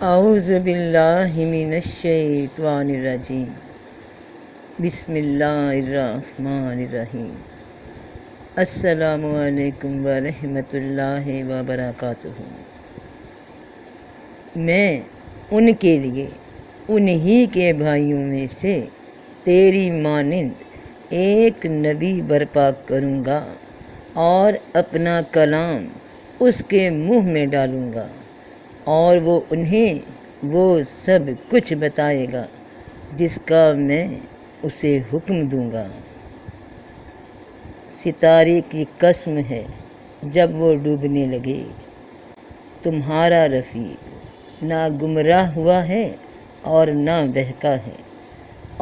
اعوذ باللہ من الشیطان الرجیم بسم اللہ الرحمن الرحیم۔ السلام علیکم ورحمۃ اللہ وبرکاتہ۔ میں ان کے لیے انہی کے بھائیوں میں سے تیری مانند ایک نبی برپا کروں گا اور اپنا کلام اس کے منہ میں ڈالوں گا، اور وہ انہیں وہ سب کچھ بتائے گا جس کا میں اسے حکم دوں گا۔ ستارے کی قسم ہے جب وہ ڈوبنے لگے، تمہارا رفیق نہ گمراہ ہوا ہے اور نہ بہکا ہے،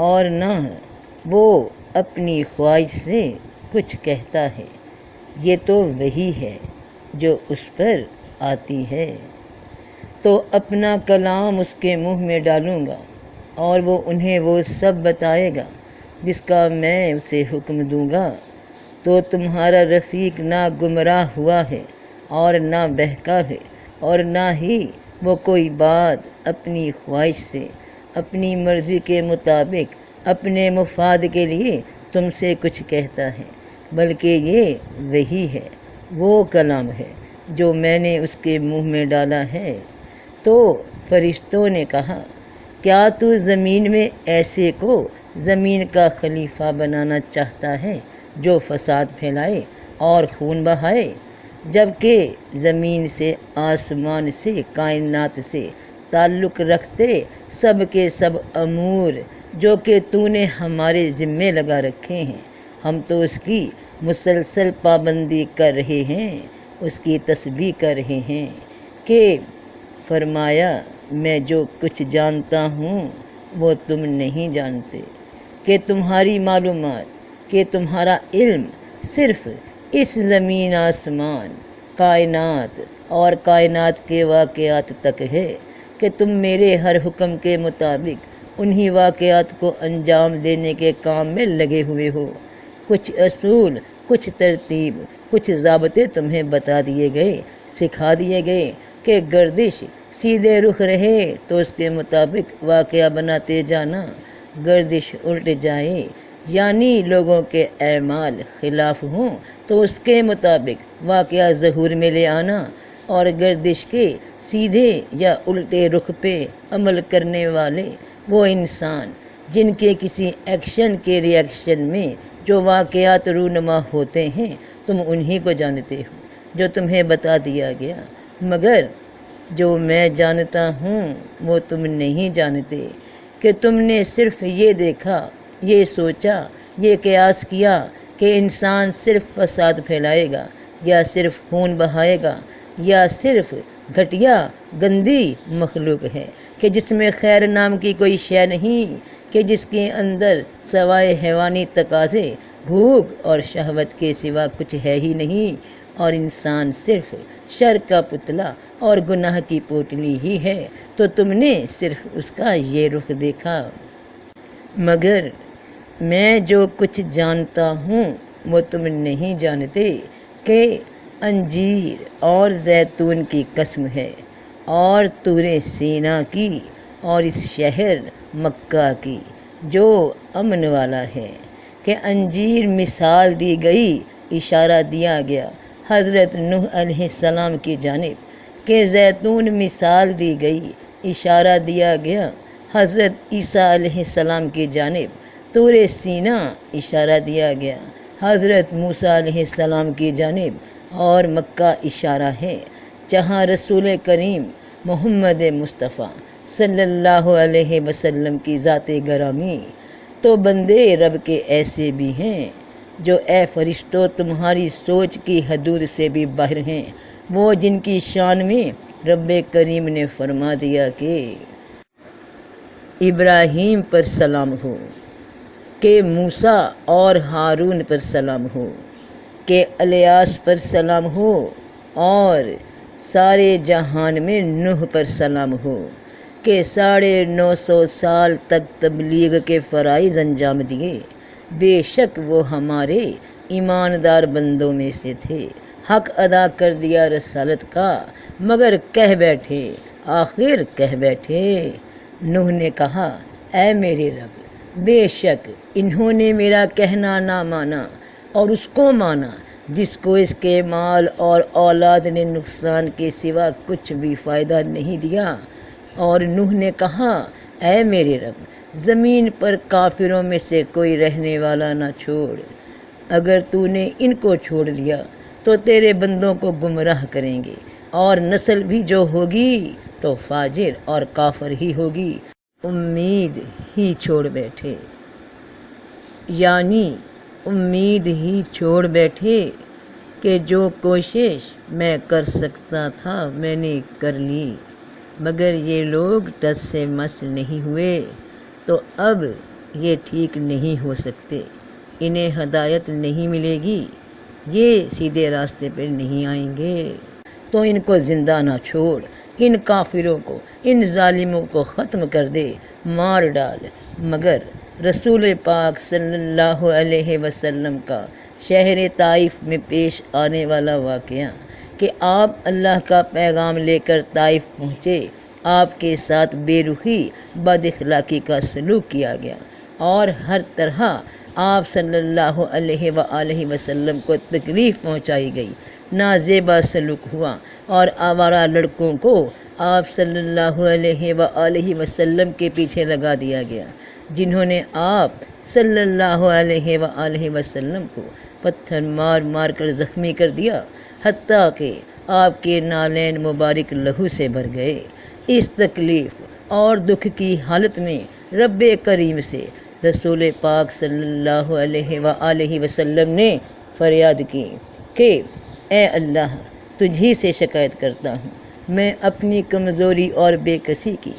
اور نہ وہ اپنی خواہش سے کچھ کہتا ہے، یہ تو وہی ہے جو اس پر آتی ہے۔ تو اپنا کلام اس کے منہ میں ڈالوں گا، اور وہ انہیں وہ سب بتائے گا جس کا میں اسے حکم دوں گا۔ تو تمہارا رفیق نہ گمراہ ہوا ہے اور نہ بہکا ہے، اور نہ ہی وہ کوئی بات اپنی خواہش سے، اپنی مرضی کے مطابق، اپنے مفاد کے لیے تم سے کچھ کہتا ہے، بلکہ یہ وہی ہے، وہ کلام ہے جو میں نے اس کے منہ میں ڈالا ہے۔ تو فرشتوں نے کہا، کیا تو زمین میں ایسے کو زمین کا خلیفہ بنانا چاہتا ہے جو فساد پھیلائے اور خون بہائے، جب کہ زمین سے، آسمان سے، کائنات سے تعلق رکھتے سب کے سب امور جو کہ تو نے ہمارے ذمے لگا رکھے ہیں، ہم تو اس کی مسلسل پابندی کر رہے ہیں، اس کی تسبیح کر رہے ہیں۔ کہ فرمایا، میں جو کچھ جانتا ہوں وہ تم نہیں جانتے، کہ تمہاری معلومات، کہ تمہارا علم صرف اس زمین، آسمان، کائنات اور کائنات کے واقعات تک ہے، کہ تم میرے ہر حکم کے مطابق انہی واقعات کو انجام دینے کے کام میں لگے ہوئے ہو۔ کچھ اصول، کچھ ترتیب، کچھ ضابطے تمہیں بتا دیے گئے، سکھا دیے گئے کہ گردش سیدھے رخ رہے تو اس کے مطابق واقعہ بناتے جانا، گردش الٹ جائے یعنی لوگوں کے اعمال خلاف ہوں تو اس کے مطابق واقعہ ظہور میں لے آنا، اور گردش کے سیدھے یا الٹے رخ پہ عمل کرنے والے وہ انسان جن کے کسی ایکشن کے ری ایکشن میں جو واقعات رونما ہوتے ہیں، تم انہی کو جانتے ہو جو تمہیں بتا دیا گیا، مگر جو میں جانتا ہوں وہ تم نہیں جانتے، کہ تم نے صرف یہ دیکھا، یہ سوچا، یہ قیاس کیا کہ انسان صرف فساد پھیلائے گا، یا صرف خون بہائے گا، یا صرف گھٹیا گندی مخلوق ہے، کہ جس میں خیر نام کی کوئی شے نہیں، کہ جس کے اندر سوائے حیوانی تقاضے، بھوک اور شہوت کے سوا کچھ ہے ہی نہیں، اور انسان صرف شر کا پتلا اور گناہ کی پوٹلی ہی ہے، تو تم نے صرف اس کا یہ رخ دیکھا۔ مگر میں جو کچھ جانتا ہوں وہ تم نہیں جانتے، کہ انجیر اور زیتون کی قسم ہے، اور طور سینا کی، اور اس شہر مکہ کی جو امن والا ہے، کہ انجیر مثال دی گئی، اشارہ دیا گیا حضرت نوح علیہ السلام کی جانب، کہ زیتون مثال دی گئی، اشارہ دیا گیا حضرت عیسیٰ علیہ السلام کی جانب، طور سینا اشارہ دیا گیا حضرت موسیٰ علیہ السلام کی جانب، اور مکہ اشارہ ہے جہاں رسول کریم محمد مصطفیٰ صلی اللہ علیہ وسلم کی ذات گرامی۔ تو بندے رب کے ایسے بھی ہیں جو اے فرشتوں تمہاری سوچ کی حدود سے بھی باہر ہیں، وہ جن کی شان میں رب کریم نے فرما دیا کہ ابراہیم پر سلام ہو، کہ موسیٰ اور ہارون پر سلام ہو، کہ الیاس پر سلام ہو، اور سارے جہان میں نوح پر سلام ہو، کہ 950 سال تک تبلیغ کے فرائض انجام دیے، بے شک وہ ہمارے ایماندار بندوں میں سے تھے، حق ادا کر دیا رسالت کا، مگر کہہ بیٹھے آخر کہہ بیٹھے۔ نوح نے کہا اے میرے رب، بے شک انہوں نے میرا کہنا نہ مانا اور اس کو مانا جس کو اس کے مال اور اولاد نے نقصان کے سوا کچھ بھی فائدہ نہیں دیا۔ اور نوح نے کہا اے میرے رب، زمین پر کافروں میں سے کوئی رہنے والا نہ چھوڑ، اگر تو نے ان کو چھوڑ دیا تو تیرے بندوں کو گمراہ کریں گے، اور نسل بھی جو ہوگی تو فاجر اور کافر ہی ہوگی۔ امید ہی چھوڑ بیٹھے، یعنی امید ہی چھوڑ بیٹھے کہ جو کوشش میں کر سکتا تھا میں نے کر لی، مگر یہ لوگ ٹس سے مس نہیں ہوئے، تو اب یہ ٹھیک نہیں ہو سکتے، انہیں ہدایت نہیں ملے گی، یہ سیدھے راستے پر نہیں آئیں گے۔ تو ان کو زندہ نہ چھوڑ، ان کافروں کو، ان ظالموں کو ختم کر دے، مار ڈال۔ مگر رسول پاک صلی اللہ علیہ وسلم کا شہر طائف میں پیش آنے والا واقعہ کہ آپ اللہ کا پیغام لے کر طائف پہنچے، آپ کے ساتھ بے رخی، بد اخلاقی کا سلوک کیا گیا، اور ہر طرح آپ صلی اللہ علیہ وآلہ وسلم کو تکلیف پہنچائی گئی، نازیبا سلوک ہوا، اور آوارہ لڑکوں کو آپ صلی اللہ علیہ وآلہ وسلم کے پیچھے لگا دیا گیا، جنہوں نے آپ صلی اللہ علیہ وآلہ وسلم کو پتھر مار مار کر زخمی کر دیا، حتیٰ کہ آپ کے نالین مبارک لہو سے بھر گئے۔ اس تکلیف اور دکھ کی حالت میں رب کریم سے رسول پاک صلی اللہ علیہ وآلہ وسلم نے فریاد کی کہ اے اللہ، تجھی سے شکایت کرتا ہوں، میں اپنی کمزوری اور بے کسی کی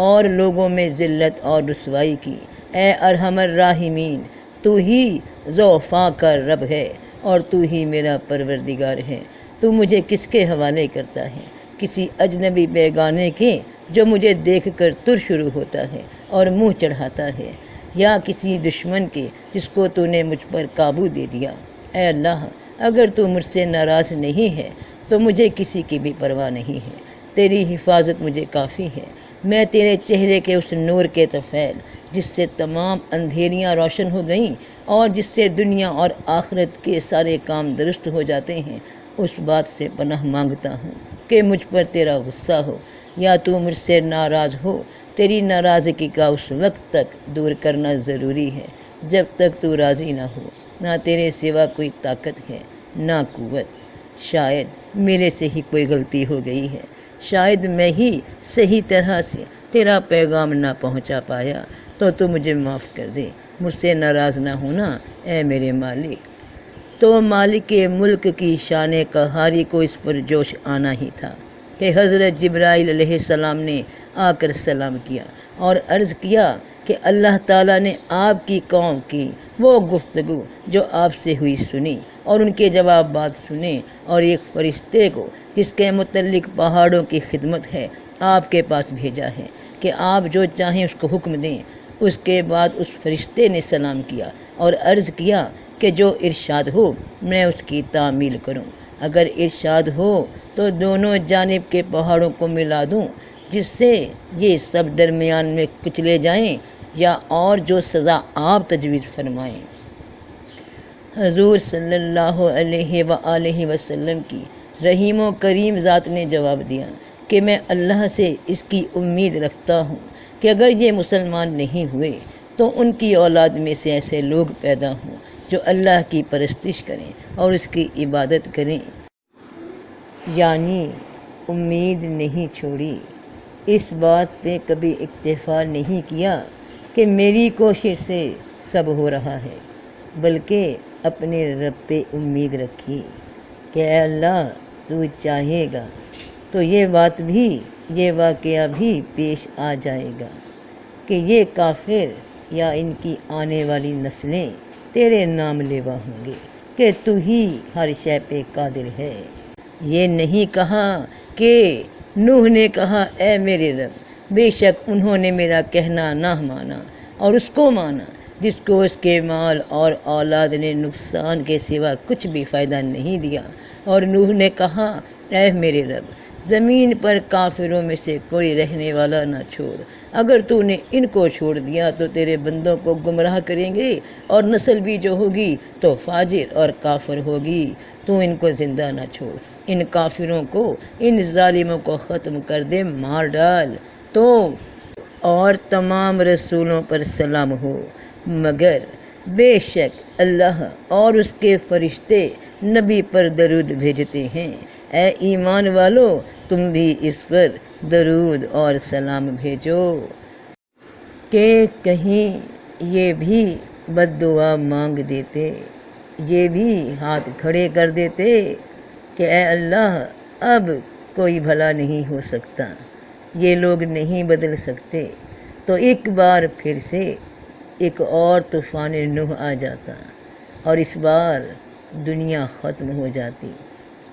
اور لوگوں میں ذلت اور رسوائی کی۔ اے ارحم الراحمین، تو ہی ضعفاء کا رب ہے اور تو ہی میرا پروردگار ہے۔ تو مجھے کس کے حوالے کرتا ہے؟ کسی اجنبی بیگانے کے جو مجھے دیکھ کر تر شروع ہوتا ہے اور منہ چڑھاتا ہے، یا کسی دشمن کے جس کو تو نے مجھ پر قابو دے دیا؟ اے اللہ، اگر تو مجھ سے ناراض نہیں ہے تو مجھے کسی کی بھی پرواہ نہیں ہے، تیری حفاظت مجھے کافی ہے۔ میں تیرے چہرے کے اس نور کے طفیل جس سے تمام اندھیریاں روشن ہو گئیں اور جس سے دنیا اور آخرت کے سارے کام درست ہو جاتے ہیں، اس بات سے پناہ مانگتا ہوں کہ مجھ پر تیرا غصہ ہو یا تو مجھ سے ناراض ہو۔ تیری ناراضگی کا اس وقت تک دور کرنا ضروری ہے جب تک تو راضی نہ ہو۔ نہ تیرے سوا کوئی طاقت ہے نہ قوت۔ شاید میرے سے ہی کوئی غلطی ہو گئی ہے، شاید میں ہی صحیح طرح سے تیرا پیغام نہ پہنچا پایا، تو مجھے معاف کر دے، مجھ سے ناراض نہ ہونا اے میرے مالک۔ تو مالک ملک کی شان قہاری کو اس پر جوش آنا ہی تھا کہ حضرت جبرائیل علیہ السلام نے آ کر سلام کیا اور عرض کیا کہ اللہ تعالیٰ نے آپ کی قوم کی وہ گفتگو جو آپ سے ہوئی سنی اور ان کے جوابات سنے، اور ایک فرشتے کو جس کے متعلق پہاڑوں کی خدمت ہے آپ کے پاس بھیجا ہے کہ آپ جو چاہیں اس کو حکم دیں۔ اس کے بعد اس فرشتے نے سلام کیا اور عرض کیا کہ جو ارشاد ہو میں اس کی تعمیل کروں، اگر ارشاد ہو تو دونوں جانب کے پہاڑوں کو ملا دوں جس سے یہ سب درمیان میں کچلے جائیں، یا اور جو سزا آپ تجویز فرمائیں۔ حضور صلی اللہ علیہ وآلہ وسلم کی رحیم و کریم ذات نے جواب دیا کہ میں اللہ سے اس کی امید رکھتا ہوں کہ اگر یہ مسلمان نہیں ہوئے تو ان کی اولاد میں سے ایسے لوگ پیدا ہوں جو اللہ کی پرستش کریں اور اس کی عبادت کریں۔ یعنی امید نہیں چھوڑی، اس بات پہ کبھی اکتفا نہیں کیا کہ میری کوشش سے سب ہو رہا ہے، بلکہ اپنے رب پہ امید رکھی کہ اے اللہ تو چاہے گا تو یہ بات بھی، یہ واقعہ بھی پیش آ جائے گا کہ یہ کافر یا ان کی آنے والی نسلیں تیرے نام لیوا ہوں گے کہ تو ہی ہر شے پہ قادر ہے۔ یہ نہیں کہا کہ نوح نے کہا اے میرے رب، بے شک انہوں نے میرا کہنا نہ مانا اور اس کو مانا جس کو اس کے مال اور اولاد نے نقصان کے سوا کچھ بھی فائدہ نہیں دیا۔ اور نوح نے کہا اے میرے رب، زمین پر کافروں میں سے کوئی رہنے والا نہ چھوڑ۔ اگر تو نے ان کو چھوڑ دیا تو تیرے بندوں کو گمراہ کریں گے، اور نسل بھی جو ہوگی تو فاجر اور کافر ہوگی۔ تو ان کو زندہ نہ چھوڑ، ان کافروں کو، ان ظالموں کو ختم کر دے، مار ڈال۔ تو اور تمام رسولوں پر سلام ہو، مگر بے شک اللہ اور اس کے فرشتے نبی پر درود بھیجتے ہیں۔ اے ایمان والو، تم بھی اس پر درود اور سلام بھیجو، کہ کہیں یہ بھی بد دعا مانگ دیتے، یہ بھی ہاتھ کھڑے کر دیتے کہ اے اللہ اب کوئی بھلا نہیں ہو سکتا، یہ لوگ نہیں بدل سکتے، تو ایک بار پھر سے ایک اور طوفان نوح آ جاتا، اور اس بار دنیا ختم ہو جاتی،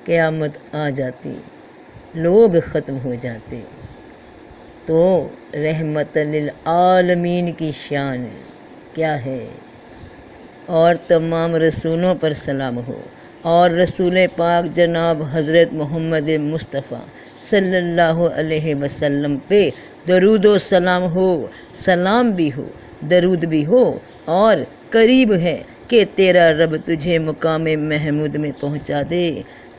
قیامت آ جاتی، لوگ ختم ہو جاتے۔ تو رحمت للعالمین کی شان کیا ہے۔ اور تمام رسولوں پر سلام ہو، اور رسول پاک جناب حضرت محمد مصطفیٰ صلی اللہ علیہ وسلم پہ درود و سلام ہو، سلام بھی ہو، درود بھی ہو، اور قریب ہے کہ تیرا رب تجھے مقام محمود میں پہنچا دے۔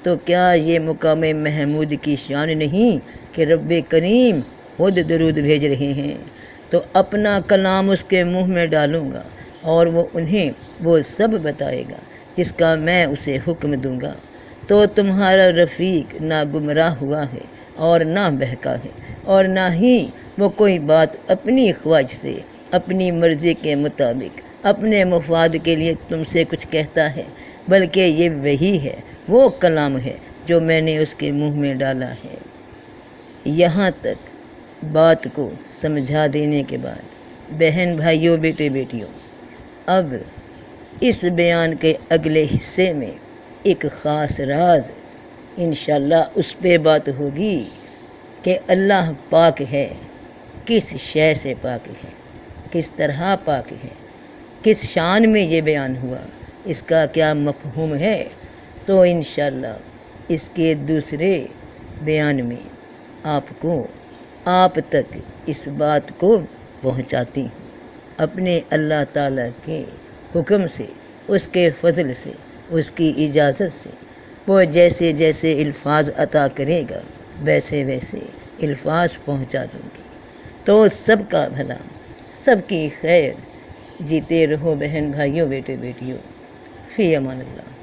تو کیا یہ مقام محمود کی شان نہیں کہ رب کریم خود درود بھیج رہے ہیں؟ تو اپنا کلام اس کے منہ میں ڈالوں گا، اور وہ انہیں وہ سب بتائے گا جس کا میں اسے حکم دوں گا۔ تو تمہارا رفیق نہ گمراہ ہوا ہے اور نہ بہکا ہے، اور نہ ہی وہ کوئی بات اپنی خواہش سے، اپنی مرضی کے مطابق، اپنے مفاد کے لیے تم سے کچھ کہتا ہے، بلکہ یہ وہی ہے، وہ کلام ہے جو میں نے اس کے منہ میں ڈالا ہے۔ یہاں تک بات کو سمجھا دینے کے بعد بہن بھائیوں، بیٹے بیٹیوں، اب اس بیان کے اگلے حصے میں ایک خاص راز انشاءاللہ اس پہ بات ہوگی کہ اللہ پاک ہے، کس شے سے پاک ہے، کس طرح پاک ہے، کس شان میں یہ بیان ہوا، اس کا کیا مفہوم ہے۔ تو انشاءاللہ اس کے دوسرے بیان میں آپ تک اس بات کو پہنچاتی ہوں، اپنے اللہ تعالیٰ کے حکم سے، اس کے فضل سے، اس کی اجازت سے۔ وہ جیسے جیسے الفاظ عطا کرے گا ویسے ویسے الفاظ پہنچا دوں گی۔ تو سب کا بھلا، سب کی خیر، جیتے رہو بہن بھائیوں، بیٹے بیٹیوں، فی امان اللہ۔